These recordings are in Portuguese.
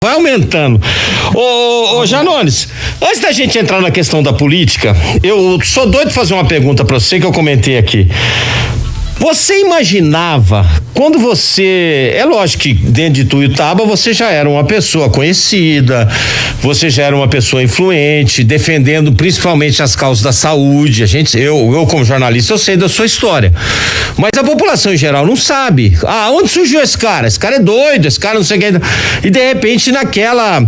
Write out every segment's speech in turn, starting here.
vai aumentando. Ô Janones, antes da gente entrar na questão da política, eu sou doido de fazer uma pergunta pra você que eu comentei aqui. Você imaginava, quando você, é lógico que dentro de Tuiutaba você já era uma pessoa conhecida, você já era uma pessoa influente, defendendo principalmente as causas da saúde, eu como jornalista eu sei da sua história, mas a população em geral não sabe, onde surgiu esse cara é doido, esse cara não sei o que, e de repente naquela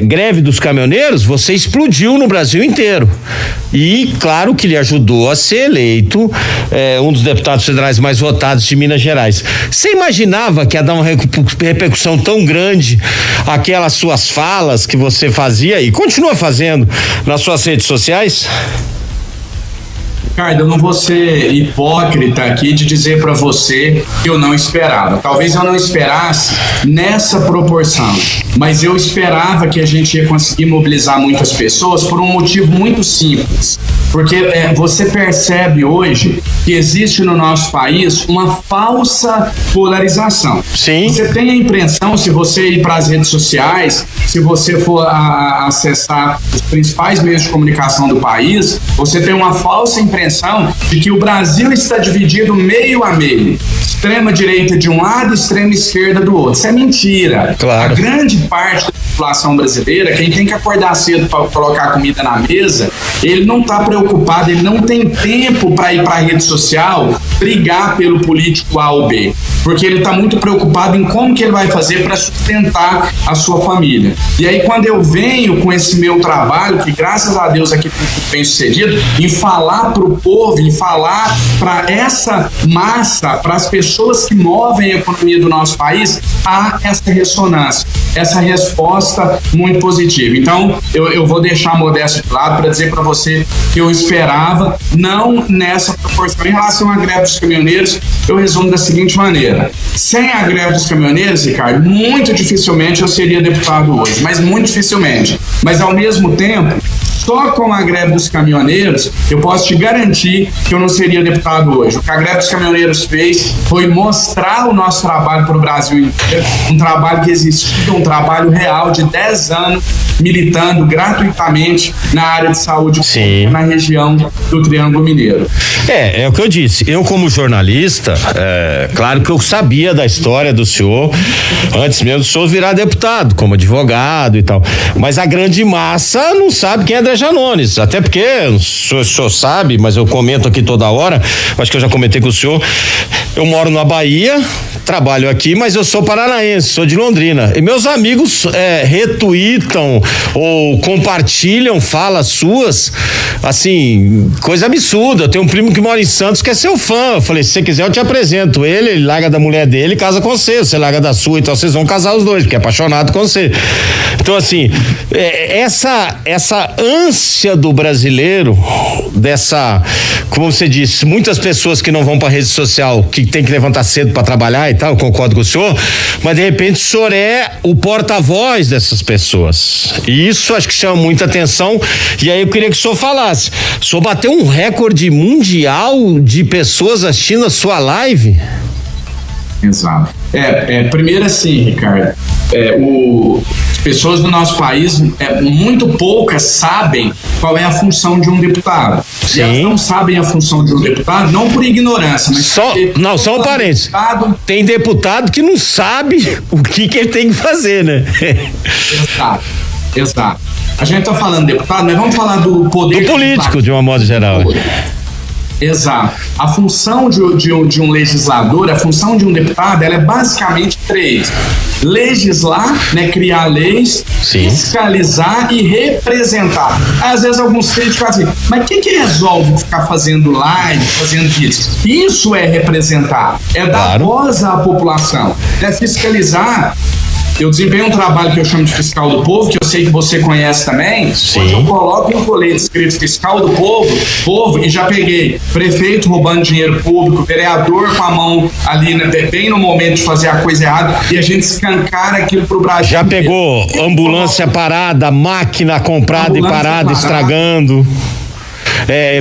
greve dos caminhoneiros, você explodiu no Brasil inteiro, e claro que lhe ajudou a ser eleito um dos deputados federais mais votados de Minas Gerais. Você imaginava que ia dar uma repercussão tão grande aquelas suas falas que você fazia e continua fazendo nas suas redes sociais? Ricardo, eu não vou ser hipócrita aqui de dizer para você que eu não esperava. Talvez eu não esperasse nessa proporção, mas eu esperava que a gente ia conseguir mobilizar muitas pessoas por um motivo muito simples. Porque você percebe hoje que existe no nosso país uma falsa polarização. Sim. Você tem a impressão, se você ir para as redes sociais, se você for acessar os principais meios de comunicação do país, você tem uma falsa impressão de que o Brasil está dividido meio a meio. Extrema direita de um lado, extrema esquerda do outro. Isso é mentira. Claro. A grande parte da população brasileira, quem tem que acordar cedo para colocar comida na mesa, ele não está preocupado, ele não tem tempo para ir para a rede social brigar pelo político A ou B, porque ele está muito preocupado em como que ele vai fazer para sustentar a sua família. E aí quando eu venho com esse meu trabalho, que graças a Deus aqui foi bem sucedido, em falar para o povo, em falar para essa massa, para as pessoas que movem a economia do nosso país, há essa ressonância, essa resposta muito positiva. Então eu vou deixar a modéstia de lado para dizer para você que eu esperava, não nessa proporção. Em relação à greve dos caminhoneiros, eu resumo da seguinte maneira: sem a greve dos caminhoneiros, Ricardo, muito dificilmente eu seria deputado hoje, mas muito dificilmente. Mas ao mesmo tempo, só com a greve dos caminhoneiros, eu posso te garantir que eu não seria deputado hoje. O que a greve dos caminhoneiros fez foi mostrar o nosso trabalho para o Brasil inteiro, um trabalho que existiu, um trabalho real de 10 anos, militando gratuitamente na área de saúde pública na região do Triângulo Mineiro. É o que eu disse, eu como jornalista, claro que eu sabia da história do senhor, antes mesmo do senhor virar deputado, como advogado e tal, mas a grande massa não sabe quem é André Janones, até porque, o senhor sabe, mas eu comento aqui toda hora, acho que eu já comentei com o senhor, eu moro na Bahia, trabalho aqui, mas eu sou paranaense, sou de Londrina, e meus amigos retweetam ou compartilham falas suas, assim, coisa absurda. Eu tenho um primo que mora em Santos que é seu fã, eu falei, se você quiser eu te apresento ele larga da mulher dele e casa com você larga da sua, então vocês vão casar os dois, porque é apaixonado com você. Então assim, essa ânsia do brasileiro, dessa, como você disse, muitas pessoas que não vão pra rede social, que tem que levantar cedo pra trabalhar e tal, eu concordo com o senhor, mas de repente o senhor é o porta-voz dessas pessoas, e isso acho que chama muita atenção, e aí eu queria que o senhor falasse, o senhor bateu um recorde mundial de pessoas assistindo a sua live? Exato. Primeiro assim, Ricardo, as pessoas do nosso país, muito poucas sabem qual é a função de um deputado. Sim. E elas não sabem a função de um deputado, não por ignorância, mas só um parênteses. Tem deputado que não sabe o que ele tem que fazer, né? Exato. A gente tá falando de deputado, mas vamos falar do poder político, de uma modo geral. Exato. A função de um legislador, a função de um deputado, ela é basicamente 3: legislar, né, criar leis, fiscalizar e representar. Às vezes alguns críticos assim, mas que resolve ficar fazendo live, fazendo isso? Isso é representar, dar voz à população, fiscalizar. Eu desempenho um trabalho que eu chamo de fiscal do povo, que eu sei que você conhece também. Onde eu coloco um colete escrito fiscal do povo, e já peguei prefeito roubando dinheiro público, vereador com a mão ali, né, bem no momento de fazer a coisa errada, e a gente escancara aquilo pro Brasil. Já pegou ambulância parada, máquina comprada e parada, estragando,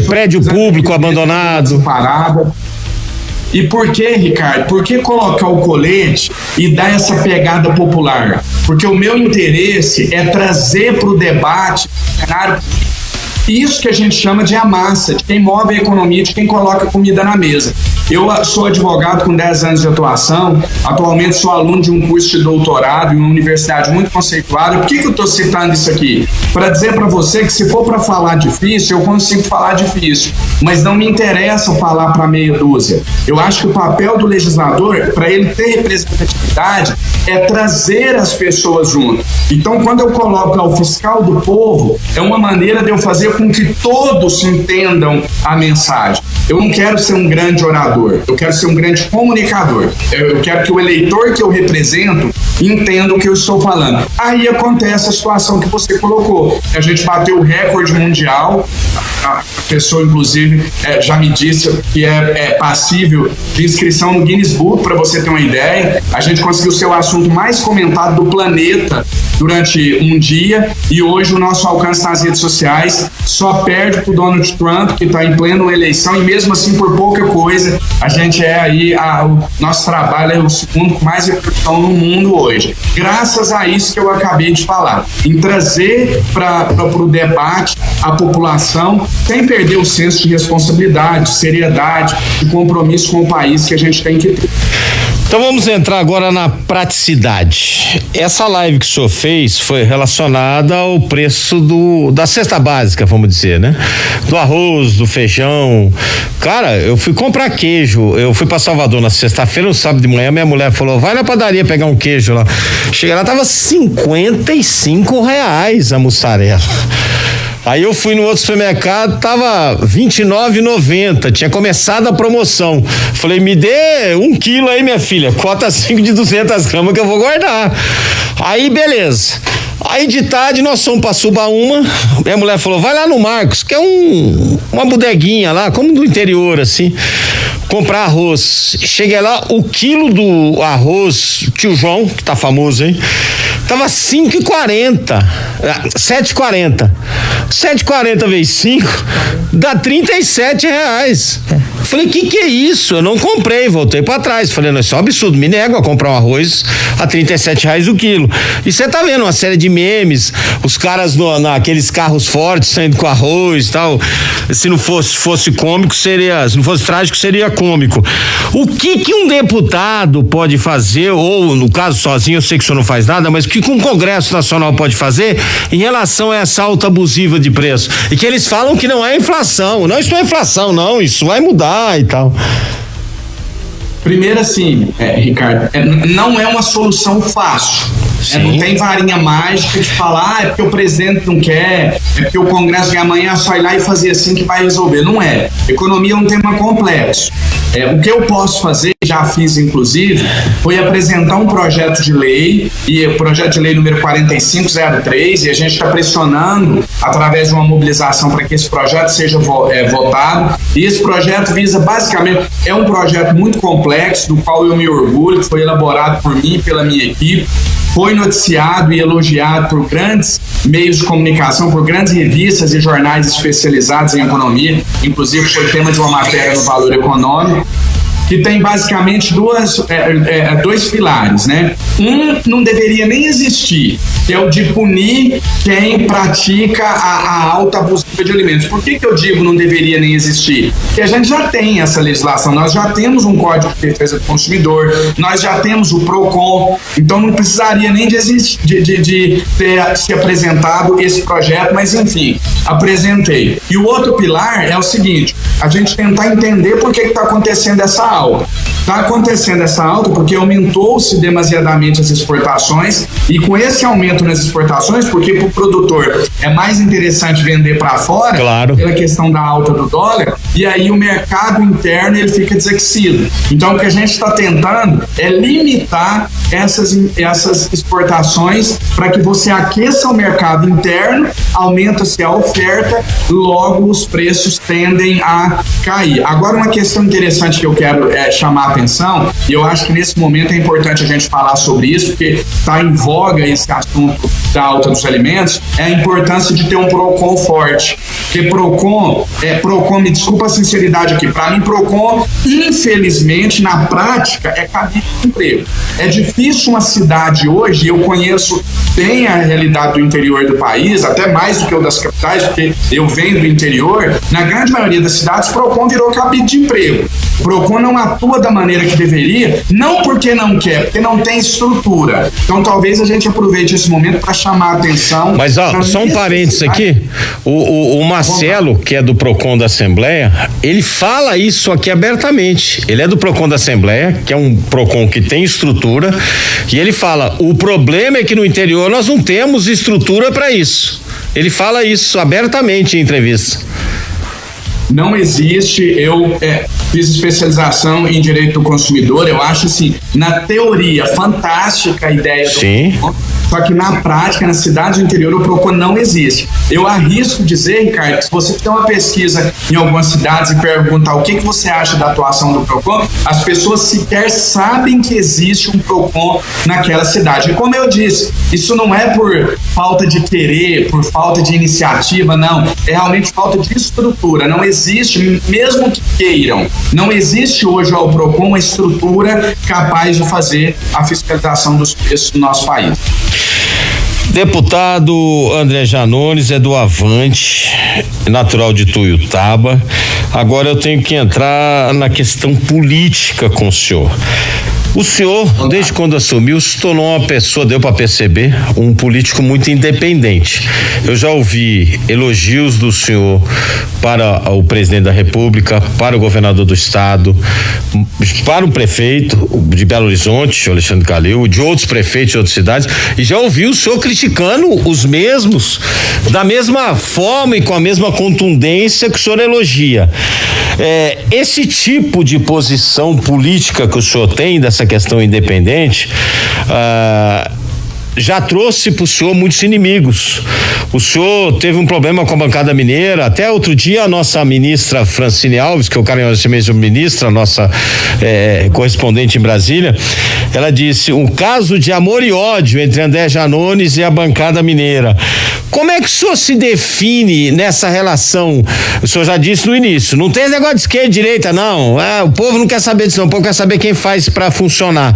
prédio público abandonado. Parada. E por que, Ricardo? Por que colocar o colete e dar essa pegada popular? Porque o meu interesse é trazer para o debate o cenário isso que a gente chama de a massa, de quem move a economia, de quem coloca comida na mesa. Eu sou advogado com 10 anos de atuação, atualmente sou aluno de um curso de doutorado em uma universidade muito conceituada. Por que eu estou citando isso aqui? Para dizer para você que se for para falar difícil, eu consigo falar difícil, mas não me interessa falar para meia dúzia. Eu acho que o papel do legislador, para ele ter representatividade, é trazer as pessoas junto. Então, quando eu coloco o fiscal do povo, é uma maneira de eu fazer com que todos entendam a mensagem. Eu não quero ser um grande orador, eu quero ser um grande comunicador. Eu quero que o eleitor que eu represento entenda o que eu estou falando. Aí acontece a situação que você colocou. A gente bateu o recorde mundial, a pessoa, inclusive, já me disse que é passível de inscrição no Guinness Book, para você ter uma ideia. A gente conseguiu ser o assunto mais comentado do planeta durante um dia, e hoje o nosso alcance nas redes sociais só perde para o Donald Trump, que está em plena eleição, e mesmo assim por pouca coisa. A gente o nosso trabalho é o segundo com mais repercussão no mundo hoje, graças a isso que eu acabei de falar, em trazer para o debate a população, sem perder o senso de responsabilidade, de seriedade, de compromisso com o país que a gente tem que ter. Então vamos entrar agora na praticidade. Essa live que o senhor fez foi relacionada ao preço da cesta básica, vamos dizer, né? Do arroz, do feijão. Cara, eu fui comprar queijo, eu fui pra Salvador na sexta-feira, no sábado de manhã, minha mulher falou, vai na padaria pegar um queijo lá. Cheguei lá, tava R$55 a mussarela. Aí eu fui no outro supermercado, tava R$29,90, tinha começado a promoção. Falei, me dê 1 quilo aí, minha filha, cota 5 de 200 gramas que eu vou guardar. Aí, beleza. Aí de tarde nós fomos pra Subaúma, minha mulher falou, vai lá no Marcos, que é uma bodeguinha lá, como do interior, assim, comprar arroz. Cheguei lá, o quilo do arroz Tio João, que tá famoso, hein? Tava R$5,40, R$7,40. 7,40 vezes 5 dá R$37. Falei, que é isso? Eu não comprei, voltei pra trás. Falei, não, isso é um absurdo, me nego a comprar um arroz a R$37 o quilo. E você tá vendo uma série de memes, os caras naqueles carros fortes saindo com arroz e tal. Se não fosse cômico, seria, se não fosse trágico, seria cômico. O que um deputado pode fazer, ou no caso sozinho, eu sei que o senhor não faz nada, mas o que um Congresso Nacional pode fazer em relação a essa alta abusiva de preço? E que eles falam que não é inflação. Não, isso não é inflação, não, isso vai mudar e tal. Primeiro, assim, Ricardo, não é uma solução fácil. Não tem varinha mágica de falar, é porque o presidente não quer, é porque o Congresso de amanhã só ir lá e fazer assim que vai resolver. Não é. Economia é um tema complexo. O que eu posso fazer, já fiz inclusive, foi apresentar um projeto de lei, e o projeto de lei número 4503, e a gente está pressionando através de uma mobilização para que esse projeto seja votado. E esse projeto visa basicamente, é um projeto muito complexo, do qual eu me orgulho, que foi elaborado por mim e pela minha equipe, foi noticiado e elogiado por grandes meios de comunicação, por grandes revistas e jornais especializados em economia, inclusive foi tema de uma matéria no Valor Econômico, que tem basicamente dois pilares, né? Um não deveria nem existir, que é o de punir quem pratica a alta abusiva de alimentos. Por que eu digo não deveria nem existir? Porque a gente já tem essa legislação, nós já temos um Código de Defesa do Consumidor, nós já temos o PROCON, então não precisaria nem de ter se apresentado esse projeto, mas enfim, apresentei. E o outro pilar é o seguinte, a gente tentar entender por que está acontecendo essa alta. Está acontecendo essa alta porque aumentou-se demasiadamente as exportações, e com esse aumento nas exportações, porque para o produtor é mais interessante vender para fora, claro, pela questão da alta do dólar, e aí o mercado interno ele fica desaquecido. Então o que a gente está tentando é limitar essas exportações para que você aqueça o mercado interno, aumenta-se a oferta, logo os preços tendem a cair. Agora, uma questão interessante que eu quero chamar a atenção, e eu acho que nesse momento é importante a gente falar sobre isso, porque está em voga esse assunto assunto da alta dos alimentos, é a importância de ter um PROCON forte. Porque PROCON, me desculpa a sinceridade aqui, para mim PROCON, infelizmente, na prática, é cabide de emprego. É difícil uma cidade hoje, eu conheço bem a realidade do interior do país, até mais do que o das capitais, porque eu venho do interior, na grande maioria das cidades, o PROCON virou cabide de emprego. O PROCON não atua da maneira que deveria, não porque não quer, porque não tem estrutura. Então talvez a gente aproveite esse momento para chamar a atenção. Mas só um parênteses aqui, o Marcelo, que é do PROCON da Assembleia, ele fala isso aqui abertamente. Ele é do PROCON da Assembleia, que é um PROCON que tem estrutura, e ele fala, o problema é que no interior nós não temos estrutura para isso. Ele fala isso abertamente em entrevista. Não existe, eu fiz especialização em direito do consumidor, eu acho assim, na teoria, fantástica a ideia do PROCON, só que na prática, nas cidades do interior, o PROCON não existe. Eu arrisco dizer, Ricardo, que se você fizer uma pesquisa em algumas cidades e perguntar o que você acha da atuação do PROCON, as pessoas sequer sabem que existe um PROCON naquela cidade. E como eu disse, isso não é por falta de querer, por falta de iniciativa, não. É realmente falta de estrutura. Não existe, mesmo que queiram, não existe hoje ao PROCON uma estrutura capaz de fazer a fiscalização dos preços do nosso país. Deputado André Janones é do Avante, natural de Tuiutaba. Agora eu tenho que entrar na questão política com o senhor. O senhor, desde quando assumiu, se tornou uma pessoa, deu para perceber, um político muito independente. Eu já ouvi elogios do senhor para o presidente da República, para o governador do estado, para o prefeito de Belo Horizonte, Alexandre Calil, de outros prefeitos de outras cidades, e já ouvi o senhor criticando os mesmos, da mesma forma e com a mesma contundência que o senhor elogia. Esse tipo de posição política que o senhor tem, dessa questão independente, já trouxe para o senhor muitos inimigos. O senhor teve um problema com a bancada mineira, até outro dia a nossa ministra Francine Alves, que eu carinhosamente chamo ministra, nossa correspondente em Brasília, ela disse, um caso de amor e ódio entre André Janones e a bancada mineira. Como é que o senhor se define nessa relação? O senhor já disse no início, não tem negócio de esquerda e direita, não. O povo não quer saber disso, não. O povo quer saber quem faz para funcionar.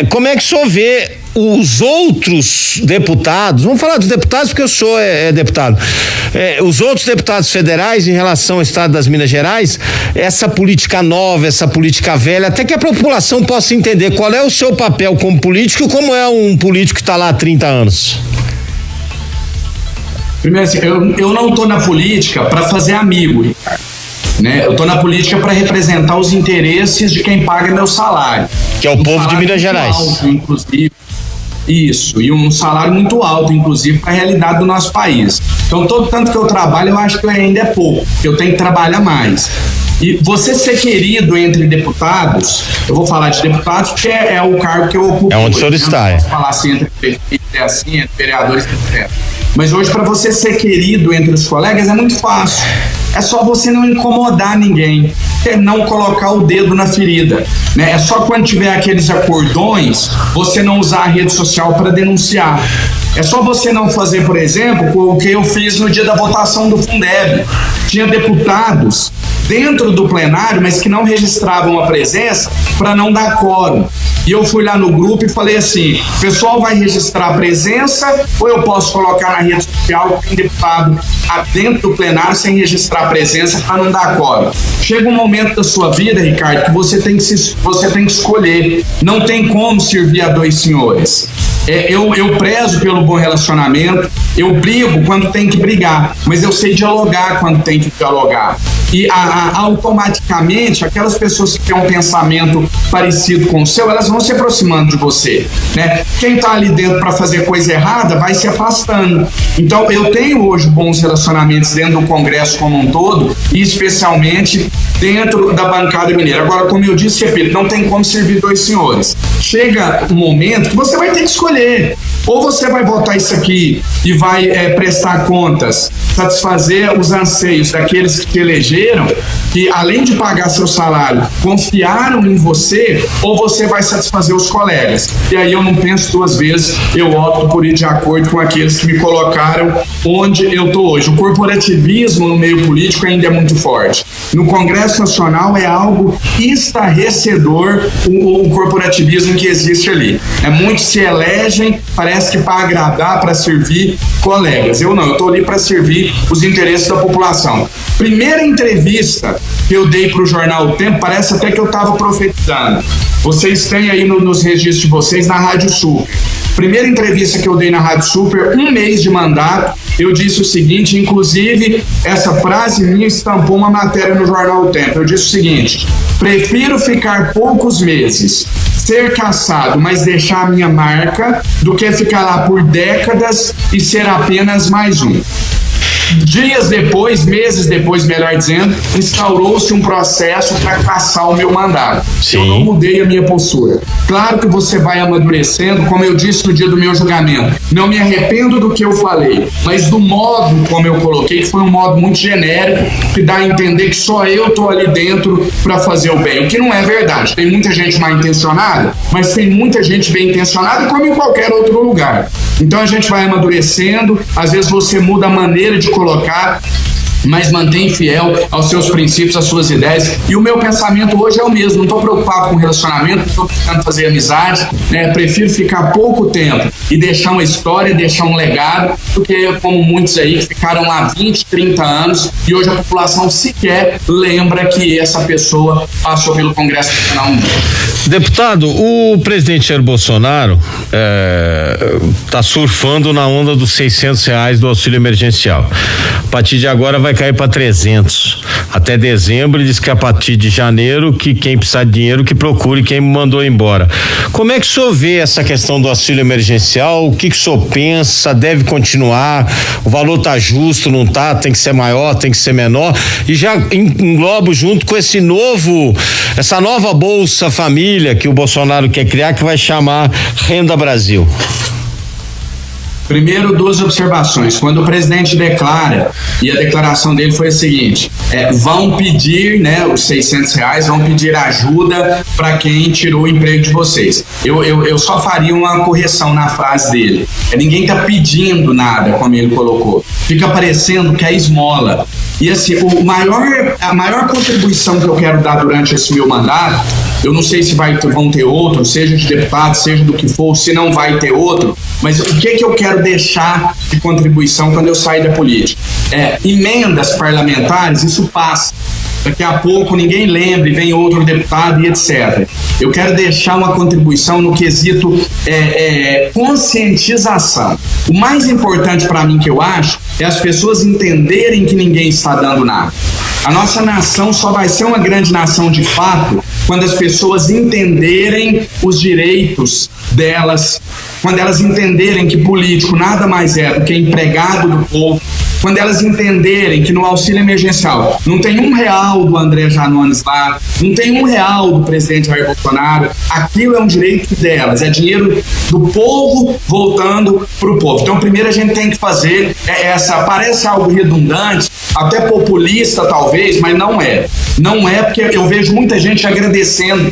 Como é que o senhor vê os outros deputados, vamos falar dos deputados porque o senhor é deputado, os outros deputados federais em relação ao estado das Minas Gerais, essa política nova, essa política velha, até que a população possa entender qual é o seu papel como político e como é um político que está lá há 30 anos. Primeiro assim, eu não estou na política para fazer amigo, Ricardo. Eu estou na política para representar os interesses de quem paga meu salário. Que é o povo de Minas Gerais. Alto, inclusive. Isso, e um salário muito alto, inclusive, para a realidade do nosso país. Então, todo tanto que eu trabalho, eu acho que ainda é pouco, eu tenho que trabalhar mais. E você ser querido entre deputados, eu vou falar de deputados porque é o cargo que eu ocupo. É onde o senhor está. Não posso falar assim entre prefeitos, assim, entre vereadores, etc. Mas hoje, para você ser querido entre os colegas, é muito fácil. É só você não incomodar ninguém, não colocar o dedo na ferida, É só quando tiver aqueles acordões, você não usar a rede social para denunciar. É só você não fazer, por exemplo, o que eu fiz no dia da votação do Fundeb. Tinha deputados dentro do plenário, mas que não registravam a presença para não dar quórum. E eu fui lá no grupo e falei assim, o pessoal vai registrar a presença ou eu posso colocar na rede social que tem deputado dentro do plenário sem registrar a presença para não dar quórum. Chega um momento da sua vida, Ricardo, que você tem que escolher. Não tem como servir a dois senhores. Eu prezo pelo bom relacionamento, eu brigo quando tem que brigar, mas eu sei dialogar quando tem que dialogar. E automaticamente, aquelas pessoas que têm um pensamento parecido com o seu, elas vão se aproximando de você, Quem está ali dentro para fazer coisa errada vai se afastando. Então, eu tenho hoje bons relacionamentos dentro do Congresso como um todo, e especialmente dentro da bancada mineira. Agora, como eu disse, repito, não tem como servir dois senhores. Chega um momento que você vai ter que escolher escolher. Ou você vai votar isso aqui e vai prestar contas, satisfazer os anseios daqueles que te elegeram, que além de pagar seu salário, confiaram em você, ou você vai satisfazer os colegas. E aí eu não penso duas vezes, eu opto por ir de acordo com aqueles que me colocaram onde eu estou hoje. O corporativismo no meio político ainda é muito forte. No Congresso Nacional é algo estarrecedor o corporativismo que existe ali. Muitos se elegem, parece que para agradar, para servir colegas. Eu não, eu estou ali para servir os interesses da população. Primeira entrevista que eu dei para o jornal O Tempo, parece até que eu estava profetizando. Vocês têm aí nos registros de vocês na Rádio Super. Primeira entrevista que eu dei na Rádio Super, 1 mês de mandato, eu disse o seguinte, inclusive essa frase minha estampou uma matéria no jornal O Tempo. Eu disse o seguinte: prefiro ficar poucos meses, ser caçado, mas deixar a minha marca, do que ficar lá por décadas e ser apenas mais um. Dias depois, meses depois, melhor dizendo, instaurou-se um processo para cassar o meu mandato. Sim. Eu não mudei a minha postura. Claro que você vai amadurecendo, como eu disse no dia do meu julgamento. Não me arrependo do que eu falei, mas do modo como eu coloquei, que foi um modo muito genérico, que dá a entender que só eu estou ali dentro para fazer o bem, o que não é verdade. Tem muita gente mal intencionada, mas tem muita gente bem intencionada, como em qualquer outro lugar. Então a gente vai amadurecendo, às vezes você muda a maneira de colocar, mas mantém fiel aos seus princípios, às suas ideias. E o meu pensamento hoje é o mesmo. Não estou preocupado com relacionamento, não estou precisando fazer amizade, prefiro ficar pouco tempo e deixar uma história, deixar um legado, do que como muitos aí que ficaram lá 20, 30 anos e hoje a população sequer lembra que essa pessoa passou pelo Congresso Nacional um dia. Deputado, o presidente Jair Bolsonaro está surfando na onda dos R$600 do auxílio emergencial. A partir de agora vai cair para 300 até dezembro. Ele diz que a partir de janeiro, que quem precisar de dinheiro que procure quem mandou embora. Como é que o senhor vê essa questão do auxílio emergencial? O que o senhor pensa? Deve continuar? O valor tá justo, não tá? Tem que ser maior, tem que ser menor? E já englobo junto com essa nova Bolsa Família que o Bolsonaro quer criar, que vai chamar Renda Brasil. Primeiro, 2 observações. Quando o presidente declara, e a declaração dele foi a seguinte: vão pedir, os R$600, vão pedir ajuda para quem tirou o emprego de vocês. Eu só faria uma correção na frase dele. Ninguém está pedindo nada, como ele colocou. Fica parecendo que é esmola. E assim, a maior contribuição que eu quero dar durante esse meu mandato, eu não sei se vão ter outro, seja de deputado, seja do que for, se não vai ter outro, mas o que eu quero deixar de contribuição quando eu sair da política? Emendas parlamentares, isso passa. Daqui a pouco ninguém lembra e vem outro deputado e etc. Eu quero deixar uma contribuição no quesito conscientização. O mais importante para mim, que eu acho, é as pessoas entenderem que ninguém está dando nada. A nossa nação só vai ser uma grande nação de fato quando as pessoas entenderem os direitos delas, quando elas entenderem que político nada mais é do que empregado do povo, quando elas entenderem que no auxílio emergencial não tem R$1 do André Janones lá, não tem R$1 do presidente Jair Bolsonaro, aquilo é um direito delas, é dinheiro do povo voltando para o povo. Então primeiro a gente tem que fazer parece algo redundante, até populista talvez, mas não é. Não é, porque eu vejo muita gente agradecendo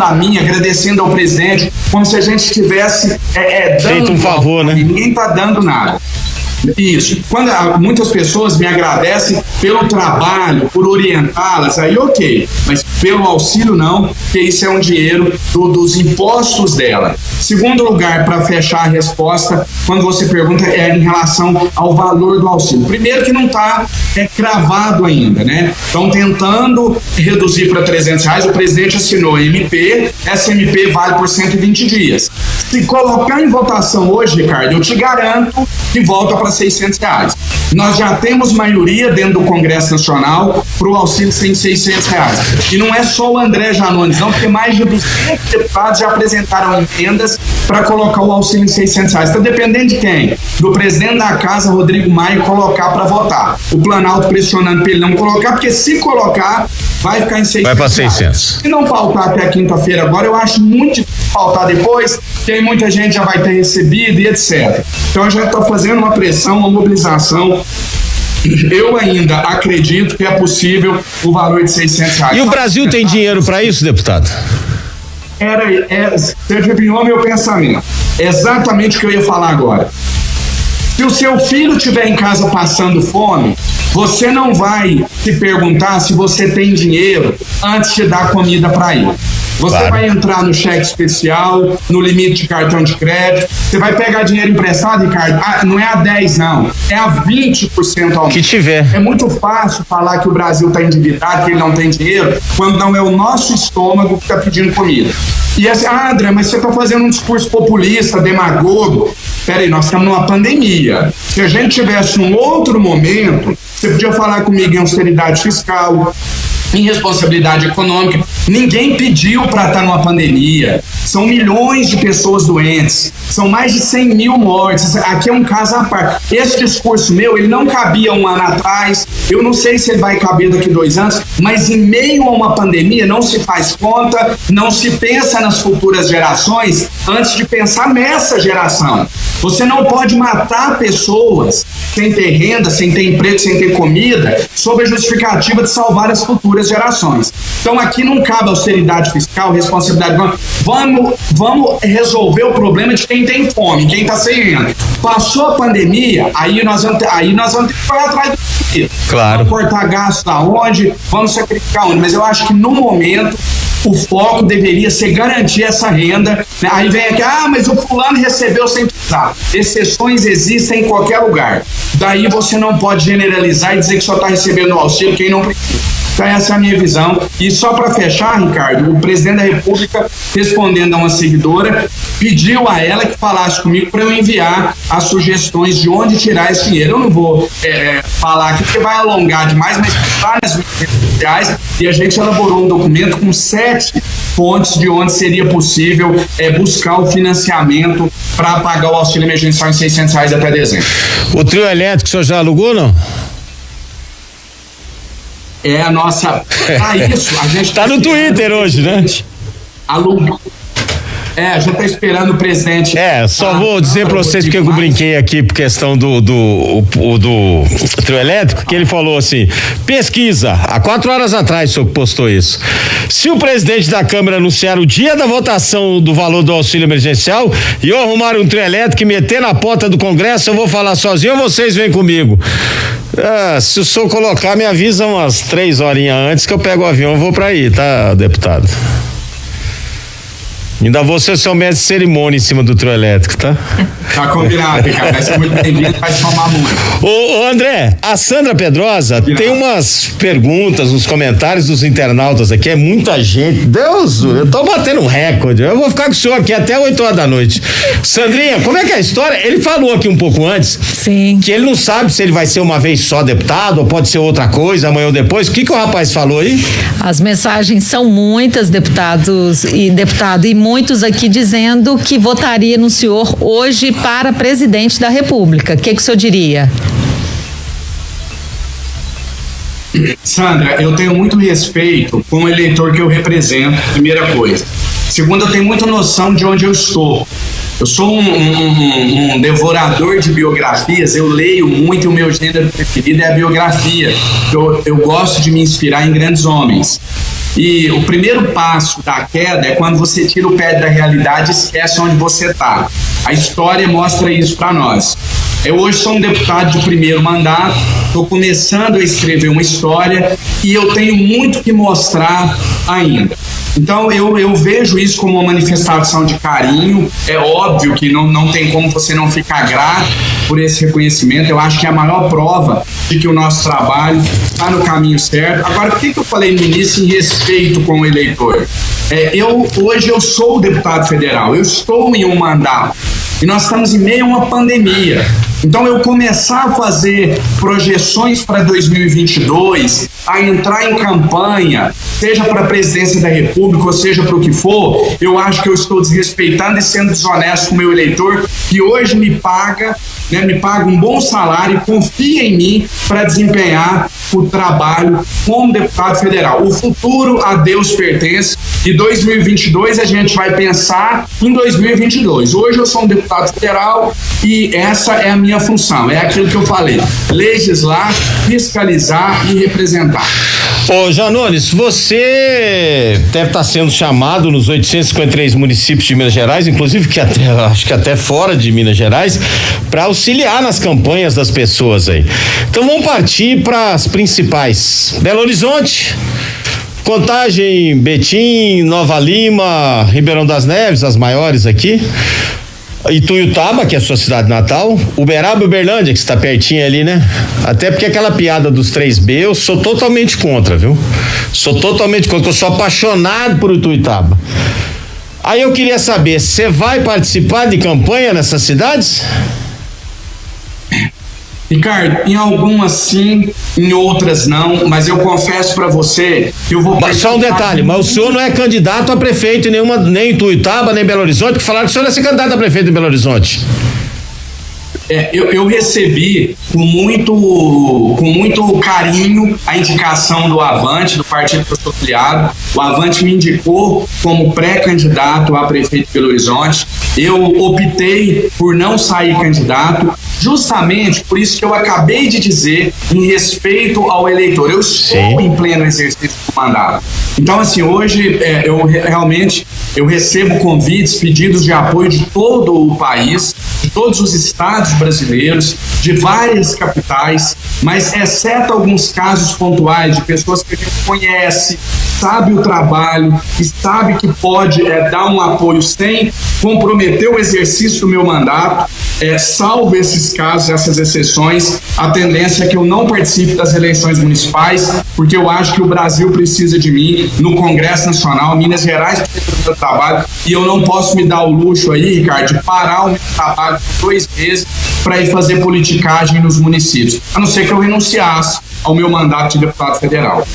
a mim, agradecendo ao presidente, como se a gente tivesse dando feito um favor, né? Ninguém está dando nada. Isso. Quando muitas pessoas me agradecem pelo trabalho, por orientá-las, aí ok, mas pelo auxílio não, porque isso é um dinheiro dos impostos dela. Segundo lugar, para fechar a resposta, quando você pergunta em relação ao valor do auxílio. Primeiro que não está cravado ainda, Estão tentando reduzir para R$300, o presidente assinou a MP, essa MP vale por 120 dias. Se colocar em votação hoje, Ricardo, eu te garanto que volta para R$600. Nós já temos maioria dentro do Congresso Nacional para o auxílio sem R$600. E não é só o André Janones, não, porque mais de 200 deputados já apresentaram emendas para colocar o auxílio em R$600. Está dependendo de quem? Do presidente da casa, Rodrigo Maia, colocar para votar. O Planalto pressionando para ele não colocar, porque se colocar, vai ficar em 600. Vai para 600. Se não pautar até quinta-feira agora, eu acho muito difícil pautar depois, que aí muita gente já vai ter recebido e etc. Então a gente está fazendo uma pressão, uma mobilização. Eu ainda acredito que é possível o valor de R$600. E o Brasil tem dinheiro para isso, deputado? Você adivinhou meu pensamento. Exatamente o que eu ia falar agora. Se o seu filho estiver em casa passando fome, você não vai se perguntar se você tem dinheiro antes de dar comida para ele. Você vai entrar no cheque especial, no limite de cartão de crédito, você vai pegar dinheiro emprestado, Ricardo, não é a 10 não, é a 20% ao mês. Que tiver. É muito fácil falar que o Brasil está endividado, que ele não tem dinheiro, quando não é o nosso estômago que está pedindo comida. E assim, André, mas você está fazendo um discurso populista, demagogo. Peraí, nós estamos numa pandemia. Se a gente tivesse um outro momento, você podia falar comigo em austeridade fiscal, em responsabilidade econômica. Ninguém pediu para estar numa pandemia. São milhões de pessoas doentes. São mais de 100 mil mortes. Aqui é um caso à parte. Esse discurso meu, ele não cabia um ano atrás. Eu não sei se ele vai caber daqui 2 anos, mas em meio a uma pandemia não se faz conta, não se pensa nas futuras gerações antes de pensar nessa geração. Você não pode matar pessoas sem ter renda, sem ter emprego, sem ter comida, sob a justificativa de salvar as futuras gerações. Então aqui não cabe austeridade fiscal, responsabilidade. Vamos resolver o problema de quem tem fome, quem está sem renda. Passou a pandemia, aí nós vamos ter que correr atrás do que? Claro. Vamos cortar gasto aonde, vamos sacrificar onde, mas eu acho que no momento o foco deveria ser garantir essa renda, né? Aí vem aqui, mas o fulano recebeu sem precisar. Exceções existem em qualquer lugar. Daí você não pode generalizar e dizer que só está recebendo o auxílio quem não precisa. Então essa é a minha visão. E só para fechar, Ricardo, o presidente da República, respondendo a uma seguidora, pediu a ela que falasse comigo para eu enviar as sugestões de onde tirar esse dinheiro. Eu não vou falar aqui porque vai alongar demais, mas está nas redes sociais e a gente elaborou um documento com 7 fontes de onde seria possível buscar o financiamento para pagar o auxílio emergencial em R$600 até dezembro. O trio elétrico o senhor já alugou, não? É a nossa. Isso, a gente tá no Twitter hoje, né? Aluga. A gente tá esperando o presidente. Só vou dizer pra vocês porque eu brinquei aqui por questão do trio elétrico, que ele falou assim: pesquisa, há 4 horas atrás o senhor postou isso. Se o presidente da Câmara anunciar o dia da votação do valor do auxílio emergencial e eu arrumar um trio elétrico e meter na porta do Congresso, eu vou falar sozinho ou vocês vêm comigo? Se o senhor colocar, me avisa umas 3 horinhas antes que eu pego o avião e vou pra aí, tá, deputado? Ainda vou ser seu mestre de cerimônia em cima do trio elétrico, tá? Tá combinado, cara. Vai ser muito bem-vindo, vai somar muito. Ô André, a Sandra Pedrosa tem umas perguntas nos comentários dos internautas aqui, é muita gente. Deus, eu tô batendo um recorde. Eu vou ficar com o senhor aqui até 8 horas da noite. Sandrinha, como é que é a história? Ele falou aqui um pouco antes. Sim. Que ele não sabe se ele vai ser uma vez só deputado ou pode ser outra coisa amanhã ou depois. O que o rapaz falou aí? As mensagens são muitas, deputado, e muitos aqui dizendo que votaria no senhor hoje para presidente da República. O que o senhor diria? Sandra, eu tenho muito respeito com o eleitor que eu represento, primeira coisa. Segunda, eu tenho muita noção de onde eu estou. Eu sou um devorador de biografias, eu leio muito e o meu gênero preferido é a biografia. Eu gosto de me inspirar em grandes homens. E o primeiro passo da queda é quando você tira o pé da realidade e esquece onde você está. A história mostra isso para nós. Eu hoje sou um deputado de primeiro mandato, estou começando a escrever uma história e eu tenho muito que mostrar ainda. Então eu vejo isso como uma manifestação de carinho. É óbvio que não tem como você não ficar grato por esse reconhecimento. Eu acho que é a maior prova de que o nosso trabalho está no caminho certo. Agora, por que eu falei no início em respeito com o eleitor? Hoje eu sou deputado federal, eu estou em um mandato e nós estamos em meio a uma pandemia. Então eu começar a fazer projeções para 2022, a entrar em campanha, seja para a presidência da República ou seja para o que for, eu acho que eu estou desrespeitando e sendo desonesto com o meu eleitor, que hoje me paga um bom salário e confia em mim para desempenhar o trabalho como deputado federal. O futuro a Deus pertence e 2022 a gente vai pensar em 2022. Hoje eu sou um deputado federal e essa é a minha função, é aquilo que eu falei: legislar, fiscalizar e representar. Ô Janones, você deve estar sendo chamado nos 853 municípios de Minas Gerais, inclusive acho que até fora de Minas Gerais, para auxiliar nas campanhas das pessoas aí. Então vamos partir para as principais. Belo Horizonte, Contagem, Betim, Nova Lima, Ribeirão das Neves, as maiores aqui. Ituiutaba, que é a sua cidade natal, Uberaba e Uberlândia, que está pertinho ali, né? Até porque aquela piada dos 3B eu sou totalmente contra, viu? Sou totalmente contra, eu sou apaixonado por Ituiutaba. Aí eu queria saber, você vai participar de campanha nessas cidades? Ricardo, em algumas sim, em outras não, mas eu confesso para você que eu vou... Mas só um detalhe, mas o senhor não é candidato a prefeito nem em Ituiutaba, nem em Belo Horizonte, que falaram que o senhor ia ser candidato a prefeito em Belo Horizonte. Eu recebi com muito carinho a indicação do Avante, do partido que eu sou filiado. O Avante me indicou como pré-candidato a prefeito de Belo Horizonte. Eu optei por não sair candidato, justamente por isso que eu acabei de dizer, em respeito ao eleitor. Eu estou em pleno exercício do mandato. Então, assim, hoje eu recebo convites, pedidos de apoio de todo o país, de todos os estados brasileiros, de várias capitais, mas exceto alguns casos pontuais de pessoas que a gente conhece, sabe o trabalho e sabe que pode dar um apoio sem comprometer o exercício do meu mandato, salvo esses casos, essas exceções, a tendência é que eu não participe das eleições municipais, porque eu acho que o Brasil precisa de mim no Congresso Nacional, Minas Gerais precisa do meu trabalho, e eu não posso me dar o luxo aí, Ricardo, de parar o meu trabalho por 2 meses para ir fazer politicagem nos municípios, a não ser que eu renunciasse ao meu mandato de deputado federal.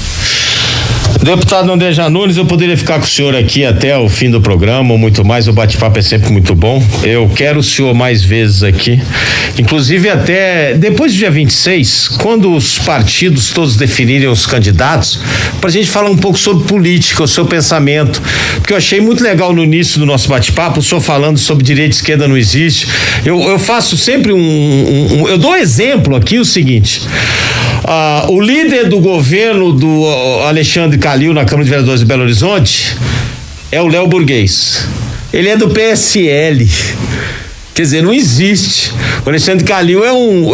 Deputado André Janones, eu poderia ficar com o senhor aqui até o fim do programa ou muito mais, o bate-papo é sempre muito bom. Eu quero o senhor mais vezes aqui, inclusive até depois do dia 26, quando os partidos todos definirem os candidatos, pra gente falar um pouco sobre política, o seu pensamento, porque eu achei muito legal no início do nosso bate-papo o senhor falando sobre direita e esquerda não existe. Eu faço sempre eu dou exemplo aqui o seguinte: o líder do governo do Alexandre Calil na Câmara de Vereadores de Belo Horizonte é o Léo Burguês. Ele é do PSL. Quer dizer, não existe. O Alexandre Calil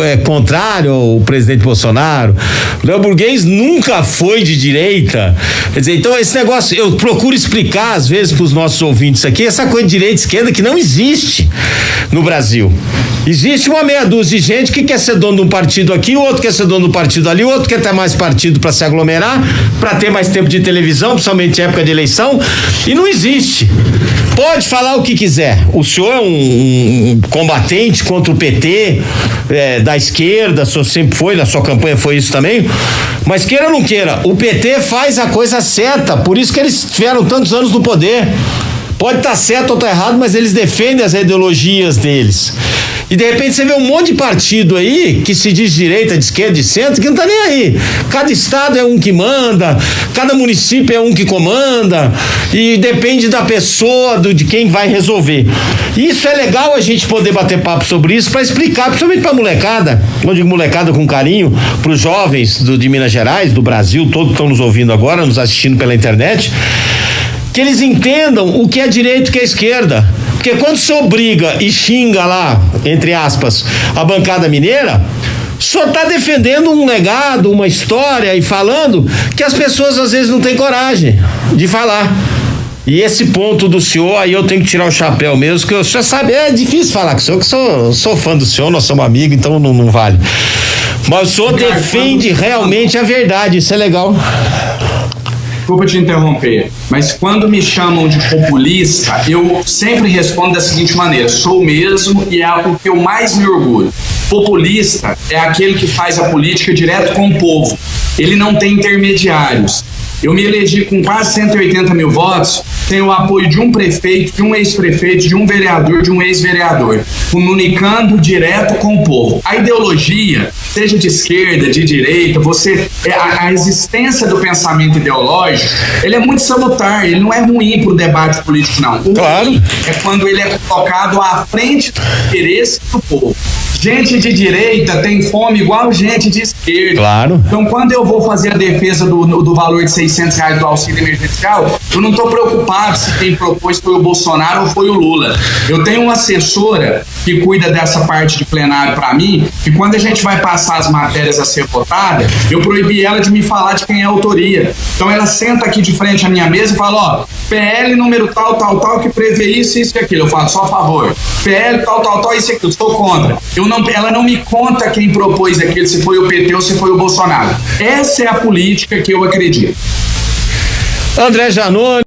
é contrário ao presidente Bolsonaro. O Léo Burguês nunca foi de direita. Quer dizer, então esse negócio, eu procuro explicar às vezes para os nossos ouvintes aqui, essa coisa de direita e esquerda que não existe no Brasil. Existe uma meia dúzia de gente que quer ser dono de um partido aqui, o outro quer ser dono do partido ali, o outro quer ter mais partido para se aglomerar, para ter mais tempo de televisão, principalmente em época de eleição, e não existe. Pode falar o que quiser. O senhor é um combatente contra o PT, da esquerda, o senhor sempre foi, na sua campanha foi isso também, mas queira ou não queira, o PT faz a coisa certa, por isso que eles tiveram tantos anos no poder. Pode estar certo ou estar errado, mas eles defendem as ideologias deles. E de repente você vê um monte de partido aí que se diz direita, de esquerda, de centro, que não tá nem aí. Cada estado é um que manda, cada município é um que comanda, e depende da pessoa, de quem vai resolver. Isso é legal a gente poder bater papo sobre isso para explicar, principalmente pra molecada, eu digo molecada com carinho, pros jovens de Minas Gerais, do Brasil, todos estão nos ouvindo agora, nos assistindo pela internet, que eles entendam o que é direita e o que é esquerda. Porque quando o senhor briga e xinga lá, entre aspas, a bancada mineira, o senhor está defendendo um legado, uma história e falando que as pessoas às vezes não têm coragem de falar. E esse ponto do senhor, aí eu tenho que tirar o chapéu mesmo, que o senhor sabe, é difícil falar com o senhor, que sou fã do senhor, nós somos amigos, então não vale. Mas o senhor defende realmente a verdade, isso é legal. Desculpa te interromper, mas quando me chamam de populista, eu sempre respondo da seguinte maneira: sou mesmo, e é o que eu mais me orgulho. Populista é aquele que faz a política direto com o povo. Ele não tem intermediários. Eu me elegi com quase 180 mil votos, tenho o apoio de um prefeito, de um ex-prefeito, de um vereador, de um ex-vereador, comunicando direto com o povo. A ideologia, seja de esquerda, de direita, a existência do pensamento ideológico, ele é muito salutar, ele não é ruim para o debate político, não. O ruim é quando ele é colocado à frente do interesse do povo. Gente de direita tem fome igual gente de esquerda. Claro. Então, quando eu vou fazer a defesa do valor de R$600 do auxílio emergencial, eu não estou preocupado se quem propôs foi o Bolsonaro ou foi o Lula. Eu tenho uma assessora que cuida dessa parte de plenário para mim, e quando a gente vai passar as matérias a ser votada, eu proibi ela de me falar de quem é a autoria. Então, ela senta aqui de frente à minha mesa e fala, ó, PL número tal, que prevê isso e aquilo. Eu falo, só a favor. PL tal, isso e aquilo. Estou contra. Ela não me conta quem propôs aquilo, se foi o PT ou se foi o Bolsonaro. Essa é a política que eu acredito. André Janone.